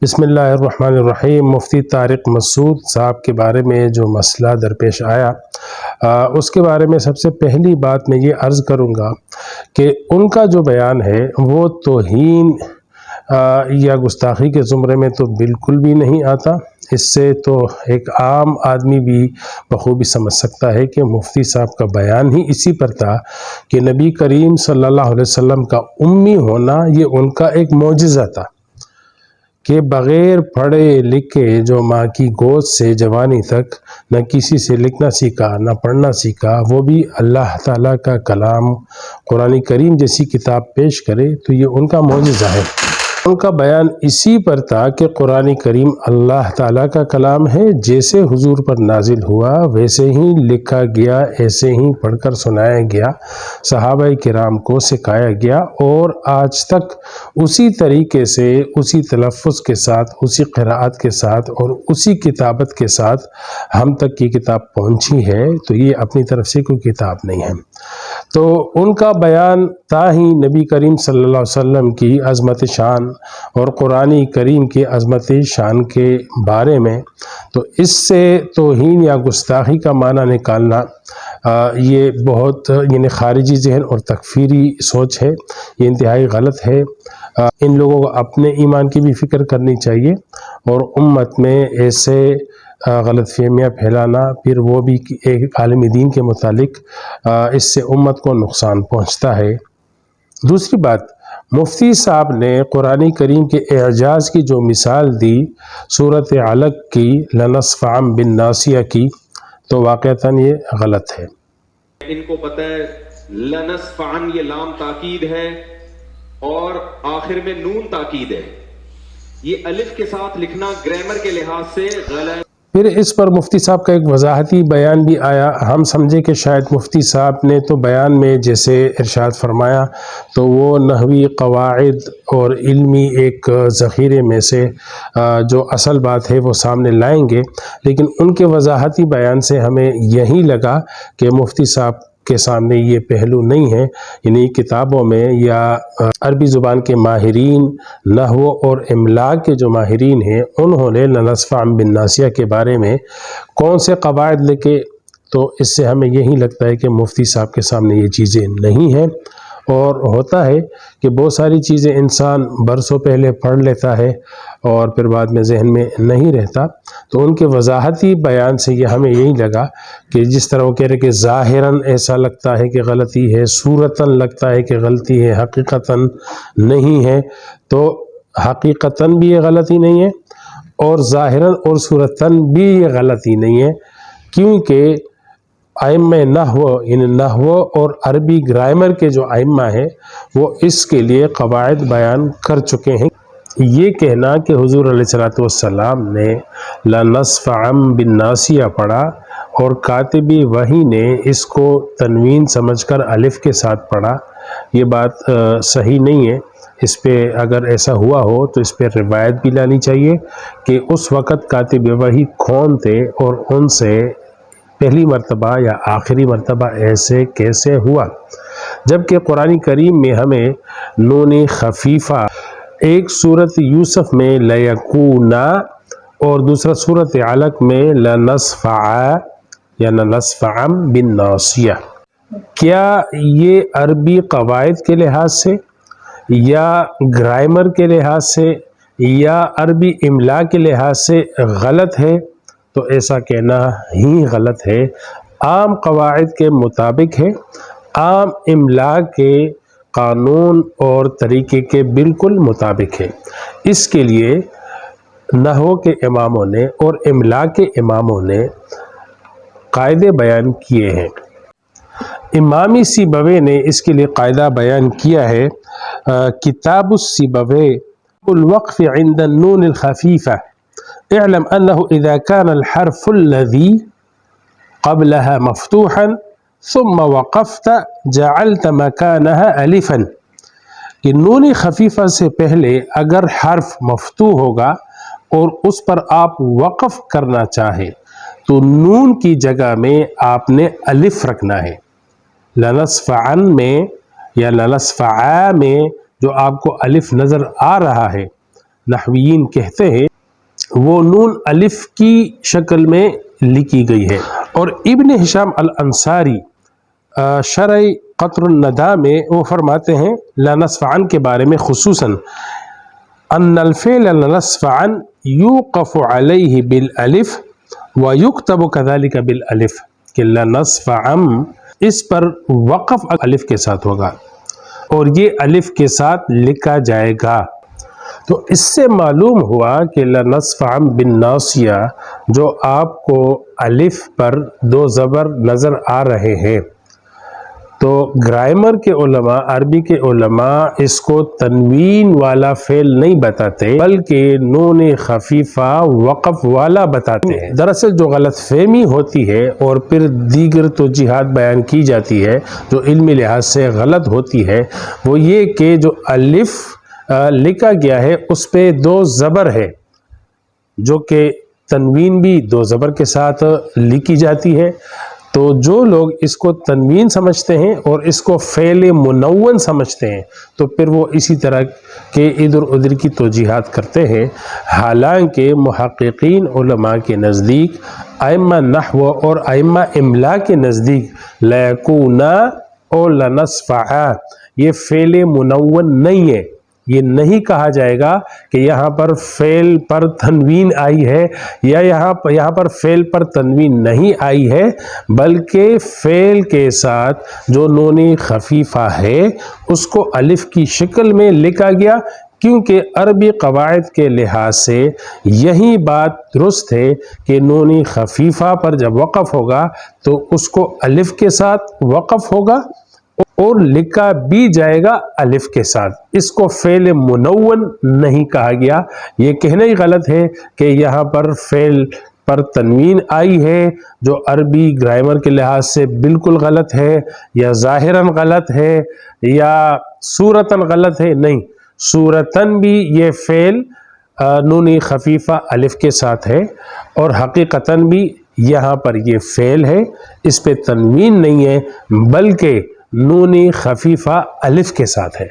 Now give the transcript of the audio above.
بسم اللہ الرحمن الرحیم۔ مفتی طارق مسعود صاحب کے بارے میں جو مسئلہ درپیش آیا اس کے بارے میں سب سے پہلی بات میں یہ عرض کروں گا کہ ان کا جو بیان ہے وہ توہین یا گستاخی کے زمرے میں تو بالکل بھی نہیں آتا۔ اس سے تو ایک عام آدمی بھی بخوبی سمجھ سکتا ہے کہ مفتی صاحب کا بیان ہی اسی پر تھا کہ نبی کریم صلی اللہ علیہ وسلم کا امی ہونا یہ ان کا ایک معجزہ تھا کہ بغیر پڑھے لکھے جو ماں کی گود سے جوانی تک نہ کسی سے لکھنا سیکھا نہ پڑھنا سیکھا، وہ بھی اللہ تعالیٰ کا کلام قرآن کریم جیسی کتاب پیش کرے تو یہ ان کا معجزہ ہے۔ ان کا بیان اسی پر تھا کہ قرآن کریم اللہ تعالیٰ کا کلام ہے، جیسے حضور پر نازل ہوا ویسے ہی لکھا گیا، ایسے ہی پڑھ کر سنایا گیا، صحابہ کرام کو سکھایا گیا اور آج تک اسی طریقے سے اسی تلفظ کے ساتھ اسی قراءت کے ساتھ اور اسی کتابت کے ساتھ ہم تک یہ کتاب پہنچی ہے، تو یہ اپنی طرف سے کوئی کتاب نہیں ہے۔ تو ان کا بیان تا ہی نبی کریم صلی اللہ علیہ وسلم کی عظمت شان اور قرآن کریم کی عظمت شان کے بارے میں، تو اس سے توہین یا گستاخی کا معنی نکالنا یہ بہت خارجی ذہن اور تکفیری سوچ ہے، یہ انتہائی غلط ہے۔ ان لوگوں کو اپنے ایمان کی بھی فکر کرنی چاہیے اور امت میں ایسے غلط فہمیاں پھیلانا پھر وہ بھی ایک عالم دین کے متعلق اس سے امت کو نقصان پہنچتا ہے۔ دوسری بات، مفتی صاحب نے قرآن کریم کے اعجاز کی جو مثال دی سورۃ علق کی لنصفعا بالناصیہ کی، تو واقعتاً یہ غلط ہے۔ ان کو پتہ ہے لنصفعا یہ لام تاکید ہے اور آخر میں نون تاکید ہے، یہ الف کے ساتھ لکھنا گرامر کے لحاظ سے غلط۔ پھر اس پر مفتی صاحب کا ایک وضاحتی بیان بھی آیا۔ ہم سمجھے کہ شاید مفتی صاحب نے تو بیان میں جیسے ارشاد فرمایا تو وہ نحوی قواعد اور علمی ایک ذخیرے میں سے جو اصل بات ہے وہ سامنے لائیں گے، لیکن ان کے وضاحتی بیان سے ہمیں یہی لگا کہ مفتی صاحب کے سامنے یہ پہلو نہیں ہے، یعنی کتابوں میں یا عربی زبان کے ماہرین نحو اور املاء کے جو ماہرین ہیں انہوں نے لنصفعا بالناصیہ کے بارے میں کون سے قواعد لکھے، تو اس سے ہمیں یہی لگتا ہے کہ مفتی صاحب کے سامنے یہ چیزیں نہیں ہیں۔ اور ہوتا ہے کہ بہت ساری چیزیں انسان برسوں پہلے پڑھ لیتا ہے اور پھر بعد میں ذہن میں نہیں رہتا، تو ان کے وضاحتی بیان سے یہ ہمیں یہی لگا کہ جس طرح وہ کہہ رہے کہ ظاہراً ایسا لگتا ہے کہ غلطی ہے، صورتاً لگتا ہے کہ غلطی ہے، حقیقتاً نہیں ہے، تو حقیقتاً بھی یہ غلطی نہیں ہے اور ظاہراً اور صورتاً بھی یہ غلطی نہیں ہے، کیونکہ ائمہ نحو یعنی نحو اور عربی گرامر کے جو ائمہ ہیں وہ اس کے لیے قواعد بیان کر چکے ہیں۔ یہ کہنا کہ حضور علیہ السلام نے لنصفعا بالناصیہ پڑھا اور کاتبی وحی نے اس کو تنوین سمجھ کر الف کے ساتھ پڑھا، یہ بات صحیح نہیں ہے۔ اس پہ اگر ایسا ہوا ہو تو اس پہ روایت بھی لانی چاہیے کہ اس وقت کاتب وحی کون تھے اور ان سے پہلی مرتبہ یا آخری مرتبہ ایسے کیسے ہوا، جبکہ قرآن کریم میں ہمیں نون خفیفہ ایک سورت یوسف میں لیکونا اور دوسرا سورت علق میں لنصفعا یا لنصفعا بالناصیہ، کیا یہ عربی قواعد کے لحاظ سے یا گرامر کے لحاظ سے یا عربی املاء کے لحاظ سے غلط ہے؟ تو ایسا کہنا ہی غلط ہے، عام قواعد کے مطابق ہے، عام املاء کے قانون اور طریقے کے بالکل مطابق ہے۔ اس کے لیے نحو کے اماموں نے اور املاء کے اماموں نے قاعدے بیان کیے ہیں۔ امام سیبوی نے اس کے لیے قاعدہ بیان کیا ہے، کتاب السیبوی الوقف عند النون الخفیفہ اعلم انه اذا كان الحرف الذي قبلها مفتوحا ثم وقفت جعلت مكانها الفا، کہ نون خفیفہ سے پہلے اگر حرف مفتوح ہوگا اور اس پر آپ وقف کرنا چاہے تو نون کی جگہ میں آپ نے الف رکھنا ہے۔ لنصفعن میں یا لنصفعا میں جو آپ کو الف نظر آ رہا ہے، نحویین کہتے ہیں وہ نون الف کی شکل میں لکھی گئی ہے۔ اور ابن ہشام الانصاری شرح قطر الندى میں وہ فرماتے ہیں لنصفعن کے بارے میں خصوصاً ان الفعل لنصفعن یوقف علیہ بالالف ویکتب کذالک بالالف کہ لنصفعن اس پر وقف الف کے ساتھ ہوگا اور یہ الف کے ساتھ لکھا جائے گا۔ تو اس سے معلوم ہوا کہ لنصفعن بالناصیہ جو آپ کو الف پر دو زبر نظر آ رہے ہیں، تو گرامر کے علماء، عربی کے علماء اس کو تنوین والا فعل نہیں بتاتے بلکہ نون خفیفہ وقف والا بتاتے ہیں۔ دراصل جو غلط فہمی ہوتی ہے اور پھر دیگر توجیحات بیان کی جاتی ہے جو علمی لحاظ سے غلط ہوتی ہے، وہ یہ کہ جو الف لکھا گیا ہے اس پہ دو زبر ہے، جو کہ تنوین بھی دو زبر کے ساتھ لکھی جاتی ہے۔ تو جو لوگ اس کو تنوین سمجھتے ہیں اور اس کو فعل منون سمجھتے ہیں تو پھر وہ اسی طرح کے ادھر ادھر کی توجیحات کرتے ہیں، حالانکہ محققین علماء کے نزدیک، ائمہ نحو اور ائمہ املا کے نزدیک لیکونا اور لنصفعا یہ فعل منون نہیں ہے۔ یہ نہیں کہا جائے گا کہ یہاں پر فعل پر تنوین آئی ہے یا یہاں پر فعل پر تنوین نہیں آئی ہے، بلکہ فعل کے ساتھ جو نون خفیفہ ہے اس کو الف کی شکل میں لکھا گیا، کیونکہ عربی قواعد کے لحاظ سے یہی بات درست ہے کہ نون خفیفہ پر جب وقف ہوگا تو اس کو الف کے ساتھ وقف ہوگا اور لکھا بھی جائے گا الف کے ساتھ۔ اس کو فعل منون نہیں کہا گیا۔ یہ کہنا ہی غلط ہے کہ یہاں پر فعل پر تنوین آئی ہے، جو عربی گرامر کے لحاظ سے بالکل غلط ہے یا ظاہراً غلط ہے یا صورتاً غلط ہے۔ نہیں، صورتاً بھی یہ فعل نون خفیفہ الف کے ساتھ ہے اور حقیقتاً بھی یہاں پر یہ فعل ہے، اس پہ تنوین نہیں ہے بلکہ نون خفیفہ الف کے ساتھ ہے۔